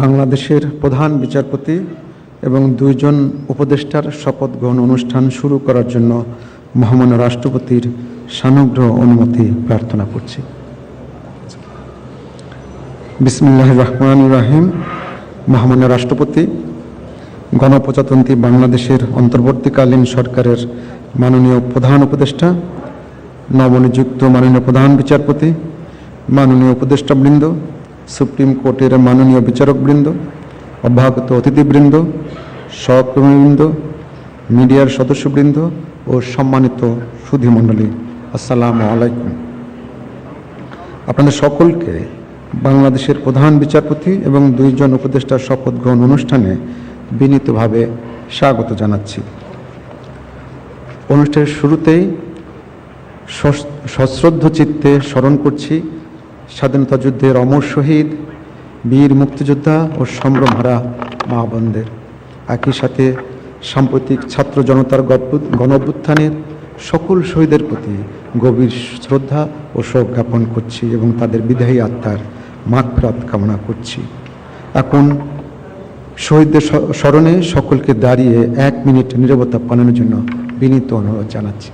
বাংলাদেশের প্রধান বিচারপতি এবং 2 জন উপদেষ্টার শপথ গ্রহণ অনুষ্ঠান শুরু করার জন্য মহামান্য রাষ্ট্রপতির সানুগ্রহ অনুমতি প্রার্থনা করছি। বিসমিল্লাহির রহমানির রহিম। মহামান্য রাষ্ট্রপতি, গণপ্রজাতন্ত্রী বাংলাদেশের অন্তর্বর্তীকালীন সরকারের মাননীয় প্রধান উপদেষ্টা, নবনিযুক্ত মাননীয় প্রধান বিচারপতি, মাননীয় উপদেষ্টাবৃন্দ, সুপ্রিম কোর্টের মাননীয় বিচারকবৃন্দ, অভ্যাগত অতিথিবৃন্দ, সহকর্মীবৃন্দ, মিডিয়ার সদস্যবৃন্দ ও সম্মানিত সুধীমণ্ডলী, আসসালামু আলাইকুম। আপনাদের সকলকে বাংলাদেশের প্রধান বিচারপতি এবং 2 জন উপদেষ্টার শপথ গ্রহণ অনুষ্ঠানে বিনীতভাবে স্বাগত জানাচ্ছি। অনুষ্ঠানের শুরুতেই সশ্রদ্ধ চিত্তে স্মরণ করছি স্বাধীনতা যুদ্ধের অমর শহীদ, বীর মুক্তিযোদ্ধা ও সম্ভ্রমহারা মা বোনদের। একই সাথে সাম্প্রতিক ছাত্র জনতার গণঅভ্যুত্থানের সকল শহীদের প্রতি গভীর শ্রদ্ধা ও শোক জ্ঞাপন করছি এবং তাদের বিদায়ী আত্মার মাগফিরাত কামনা করছি। এখন শহীদদের স্মরণে সকলকে দাঁড়িয়ে 1 মিনিট নীরবতা পালনের জন্য বিনীত অনুরোধ জানাচ্ছি।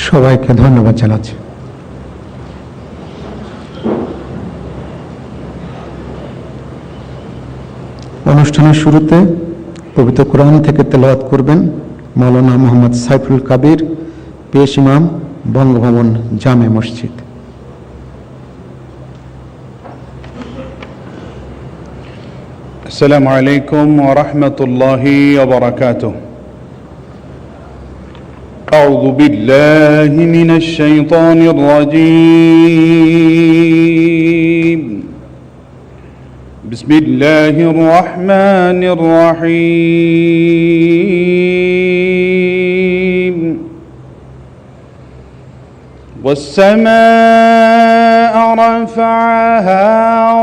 সবাইকে ধন্যবাদ জানাচ্ছি। অনুষ্ঠানের শুরুতে পবিত্র কোরআন থেকে তেলাওয়াত করবেন মাওলানা মোহাম্মদ সাইফুল কাবির, পেশ ইমাম, বঙ্গভবন জামে মসজিদ। আসসালামু আলাইকুম ওয়া রাহমাতুল্লাহি ওয়া বারাকাতুহু। أعوذ بالله من الشيطان الرجيم. بسم الله الرحمن الرحيم. والسماء رفعها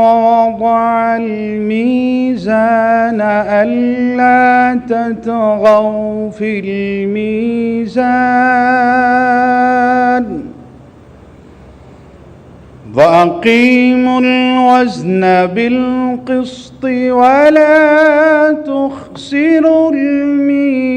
ووضع الميزان ألا تطغوا في الميزان وأقيموا الوزن بالقسط ولا تخسروا الميزان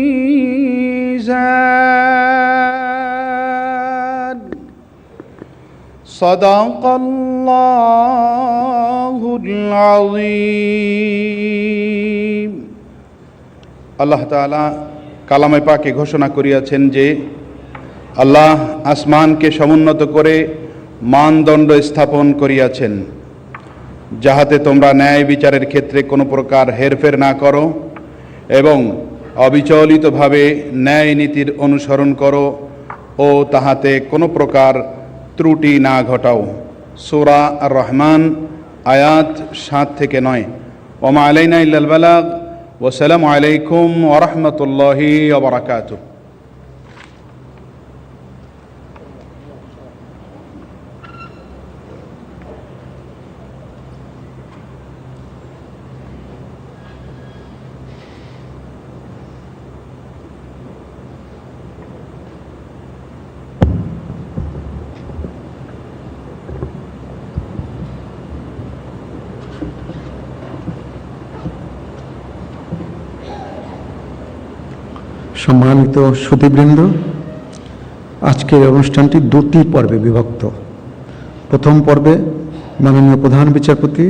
صدق الله العظيم. আল্লাহ তাআলা কালামে পাকে ঘোষণা করিয়াছেন যে আল্লাহ আসমানকে সমুন্নত করে মানদণ্ড স্থাপন করিয়াছেন, যাহাতে তোমরা ন্যায় বিচারের ক্ষেত্রে কোনো প্রকার হেরফের না করো এবং অবিচলিতভাবে ন্যায় নীতির অনুসরণ করো ও তাহাতে কোনো প্রকার ত্রুটি না ঘটাও। সূরা আর রহমান আয়াত 7 থেকে 9। ওমা আলাইনা ইল্লাল বালাগ। ওয়াসসালামু আলাইকুম ওয়া রাহমাতুল্লাহি ওয়া বারাকাতুহু। সম্মানিত সুধীবৃন্দ, আজকের অনুষ্ঠানটি দুটি পর্বে বিভক্ত। প্রথম পর্বে মাননীয় প্রধান বিচারপতি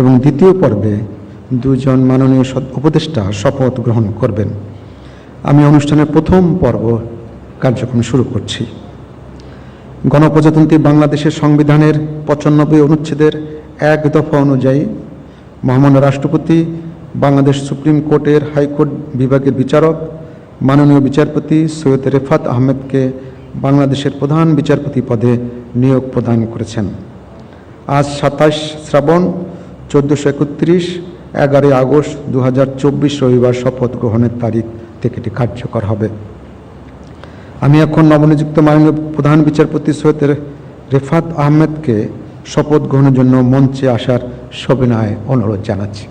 এবং দ্বিতীয় পর্বে দুজন মাননীয় উপদেষ্টা শপথ গ্রহণ করবেন। আমি অনুষ্ঠানের প্রথম পর্ব কার্যক্রম শুরু করছি। গণপ্রজাতন্ত্রী বাংলাদেশের সংবিধানের 95 অনুচ্ছেদের 1 দফা অনুযায়ী মহামান্য রাষ্ট্রপতি বাংলাদেশ সুপ্রিম কোর্টের হাইকোর্ট বিভাগের বিচারক মাননীয় বিচারপতি সৈয়দ রেফাত আহমেদকে বাংলাদেশের প্রধান বিচারপতি পদে নিয়োগ প্রদান করেছেন। আজ 27 শ্রাবণ 1431, 11 আগস্ট 2024 রবিবার শপথ গ্রহণের তারিখ থেকে এটি কার্যকর হবে। আমি এখন নবনিযুক্ত মাননীয় প্রধান বিচারপতি সৈয়দ রেফাত আহমেদকে শপথ গ্রহণের জন্য মঞ্চে আসার সবিনয়ে অনুরোধ জানাচ্ছি।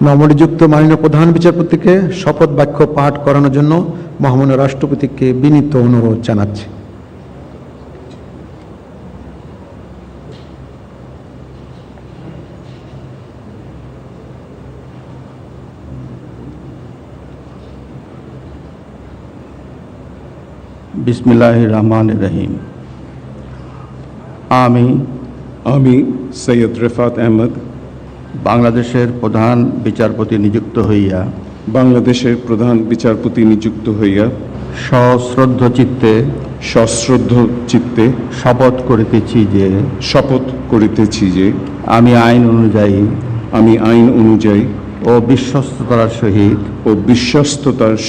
নবনিযুক্ত মাননীয় প্রধান বিচারপতিকে শপথ বাক্য পাঠ করানোর জন্য মহামান্য রাষ্ট্রপতিকে বিনীত অনুরোধ জানাচ্ছি। বিসমিল্লাহির রহমানির রহিম। আমি সৈয়দ রেফাত আহমদ বাংলাদেশের প্রধান বিচারপতি নিযুক্ত হইয়া সশ্রদ্ধ চিত্তে শপথ করিতেছি যে আমি আইন অনুযায়ী ও বিশ্বস্ততার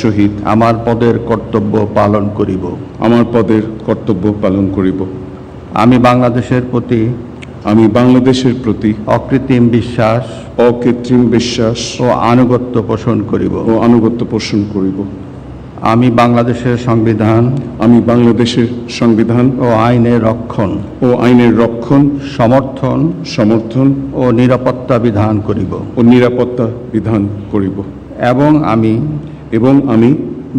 সহিত আমার পদের কর্তব্য পালন করিব। আমি বাংলাদেশের প্রতি অকৃত্রিম বিশ্বাস ও আনুগত্য পোষণ করিব। আমি বাংলাদেশের সংবিধান ও আইনের রক্ষণ সমর্থন ও নিরাপত্তা বিধান করিব। এবং আমি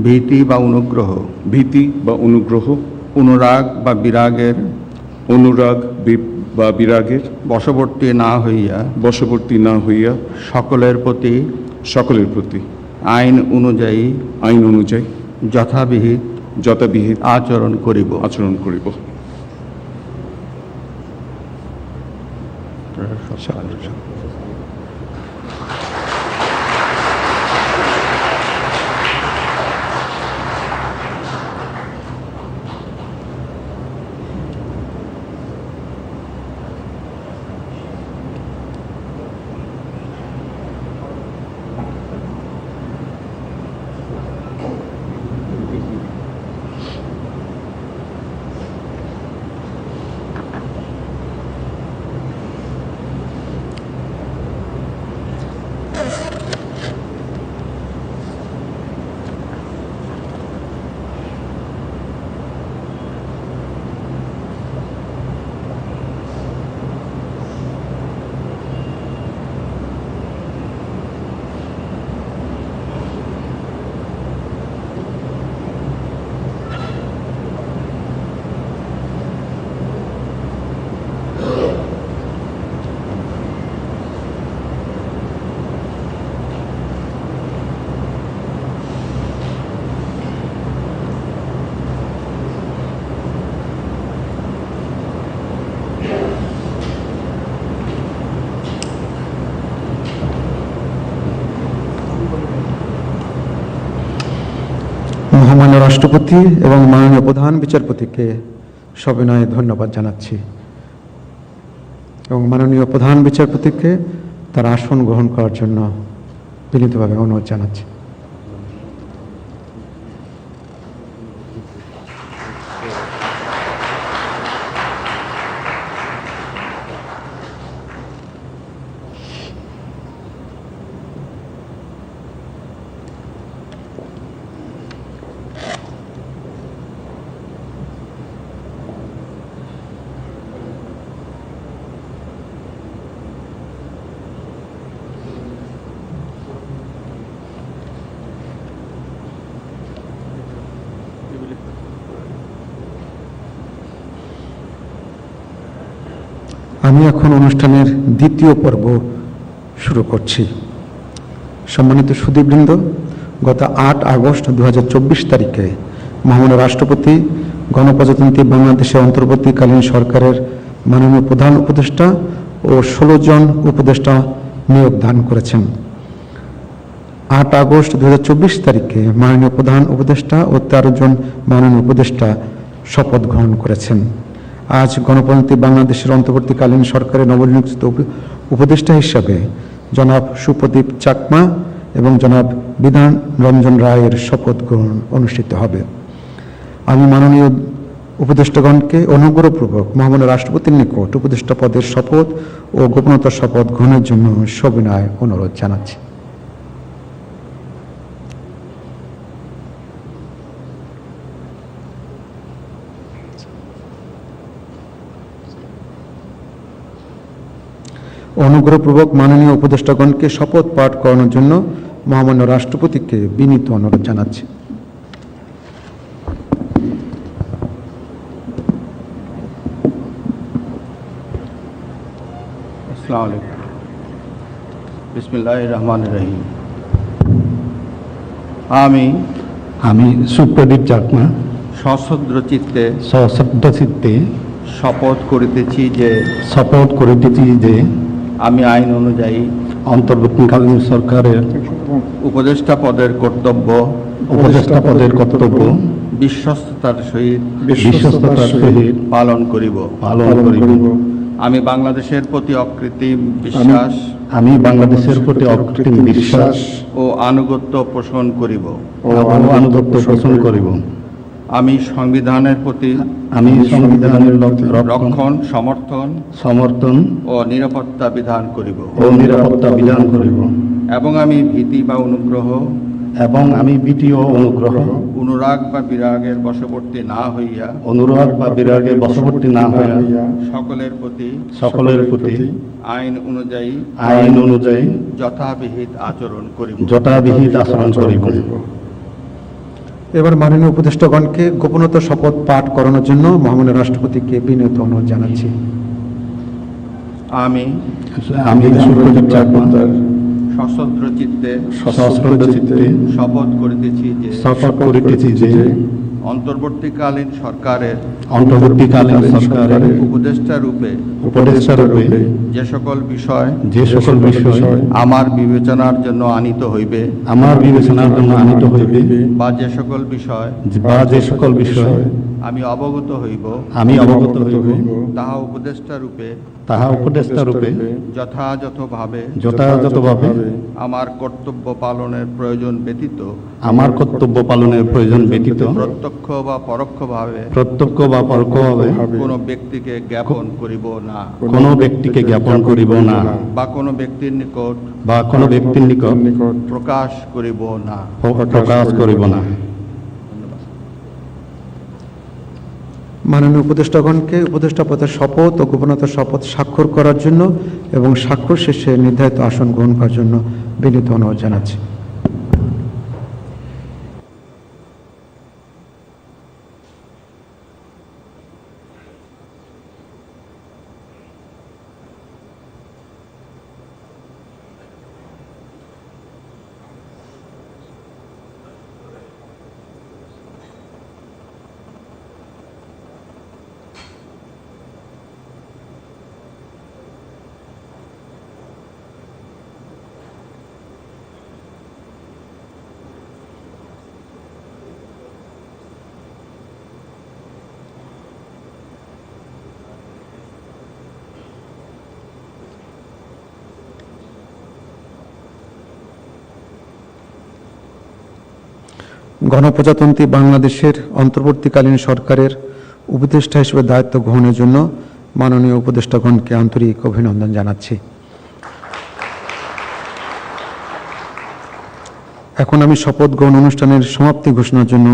ভীতি বা অনুগ্রহ অনুরাগ বা বিরাগের বশবর্তী না হইয়া সকলের প্রতি আইন অনুযায়ী যথাবিহিত আচরণ করিব। রাষ্ট্রপতি এবং মাননীয় প্রধান বিচারপতিকে সবিনয়ে ধন্যবাদ জানাচ্ছি এবং মাননীয় প্রধান বিচারপতিকে তার আসন গ্রহণ করার জন্য বিনীতভাবে অনুরোধ জানাচ্ছি। আমি এখন অনুষ্ঠানের দ্বিতীয় পর্ব শুরু করছি। সম্মানিত সুধীবৃন্দ, গত 8 আগস্ট 2024 তারিখে মহামান্য রাষ্ট্রপতি গণপ্রজাতন্ত্রী বাংলাদেশের অন্তর্বর্তীকালীন সরকারের মাননীয় প্রধান উপদেষ্টা ও 16 জন উপদেষ্টা নিয়োগ দান করেছেন। 8 আগস্ট 2024 তারিখে মাননীয় প্রধান উপদেষ্টা ও 13 জন মাননীয় উপদেষ্টা শপথ গ্রহণ করেছেন। আজ গণপ্রজাতন্ত্রী বাংলাদেশের অন্তর্বর্তীকালীন সরকারের নবনিযুক্ত উপদেষ্টা হিসাবে জনাব সুপ্রদীপ চাকমা এবং জনাব বিধান রঞ্জন রায়ের শপথ গ্রহণ অনুষ্ঠিত হবে। আমি মাননীয় উপদেষ্টাগণকে অনুগ্রহপূর্বক মহামান্য রাষ্ট্রপতির নিকট উপদেষ্টা পদের শপথ ও গোপনতার শপথ গ্রহণের জন্য সবিনয় অনুরোধ জানাচ্ছি। অনুগ্রহপূর্বক মাননীয় উপদেষ্টাগণকে শপথ পাঠ করানোর জন্য মহামান্য রাষ্ট্রপতিকে বিনীত অনুরোধ জানাচ্ছি। আসসালামু আলাইকুম। বিসমিল্লাহির রহমানির রহিম। আমি সুপ্রদীপ চাকমা সশ্রদ্ধ চিত্তে সশ্রদ্ধ চিত্তে শপথ করিতেছি যে আমি আইন অনুযায়ী অন্তর্বর্তীকালীন সরকারের উপদেষ্টা পদের কর্তব্য বিশ্বস্ততার সহিত পালন করিব। আমি বাংলাদেশের প্রতি অকৃত্রিম বিশ্বাস ও আনুগত্য পোষণ করিব। আমি সংবিধানের প্রতি রক্ষণ সমর্থন ও নিরাপত্তা বিধান করিব এবং আমি ভীতি বা অনুগ্রহ অনুরাগ বা বিরাগের বশবর্তী না হইয়া সকলের প্রতি আইন অনুযায়ী যথাবিহিত আচরণ করিব। এবার মাননীয় উপদেষ্টাগণকে গোপনতা শপথ পাঠ করানোর জন্য মহামান্য রাষ্ট্রপতিকে বিনীত অনুরোধ জানাচ্ছি। আমি সুপ্রদীপ চাকমা সশ্রদ্ধ চিত্তে শপথ করিতেছি যে অন্তর্বর্তীকালীন সরকারের উপদেষ্টা রূপে যে সকল বিষয় আমার বিবেচনার জন্য আনিত হইবে বা যে সকল বিষয় আমি অবগত হইব তাহা উপদেষ্টা রূপে যথাযথভাবে আমার কর্তব্য পালনের প্রয়োজন ব্যতীত প্রত্যক্ষ বা পরোক্ষভাবে কোনো ব্যক্তিকে জ্ঞাপন করিব না বা কোনো ব্যক্তির নিকট প্রকাশ করিব না। মাননীয় উপদেষ্টাগণকে উপদেষ্টা পদের শপথ ও গোপনতার শপথ স্বাক্ষর করার জন্য এবং স্বাক্ষর শেষে নির্ধারিত আসন গ্রহণ করার জন্য বিনীত অনুরোধ জানাচ্ছি। গণপ্রজাতন্ত্রী বাংলাদেশের অন্তর্বর্তীকালীন সরকারের উপদেষ্টা হিসেবে দায়িত্ব গ্রহণের জন্য মাননীয় উপদেষ্টাগণকে আন্তরিক অভিনন্দন জানাচ্ছি। এখন আমি শপথ গ্রহণ অনুষ্ঠানের সমাপ্তি ঘোষণার জন্য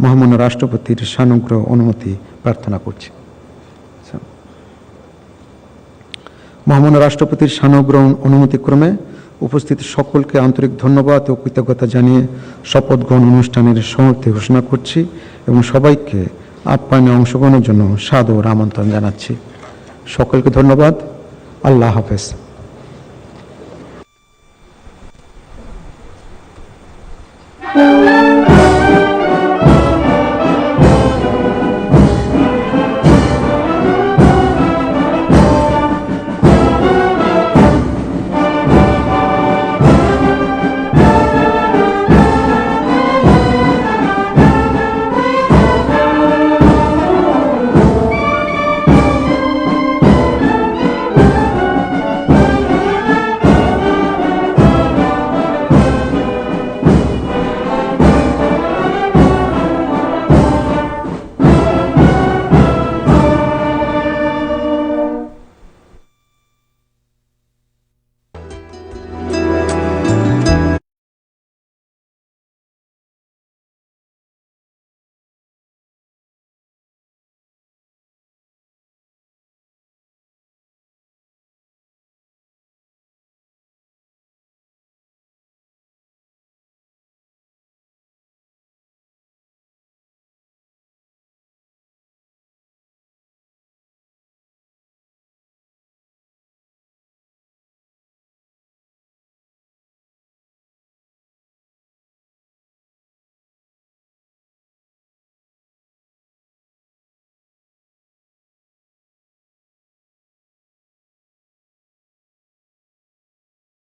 মহামান্য রাষ্ট্রপতির সানুগ্রহ অনুমতি প্রার্থনা করছি। মহামান্য রাষ্ট্রপতির সানুগ্রহ অনুমতিক্রমে উপস্থিত সকলকে আন্তরিক ধন্যবাদ ও কৃতজ্ঞতা জানিয়ে শপথ গ্রহণ অনুষ্ঠানের সমাপ্তি ঘোষণা করছি এবং সবাইকে আপ্যায়নে অংশগ্রহণের জন্য সাদর আমন্ত্রণ জানাচ্ছি। সকলকে ধন্যবাদ। আল্লাহ হাফেজ।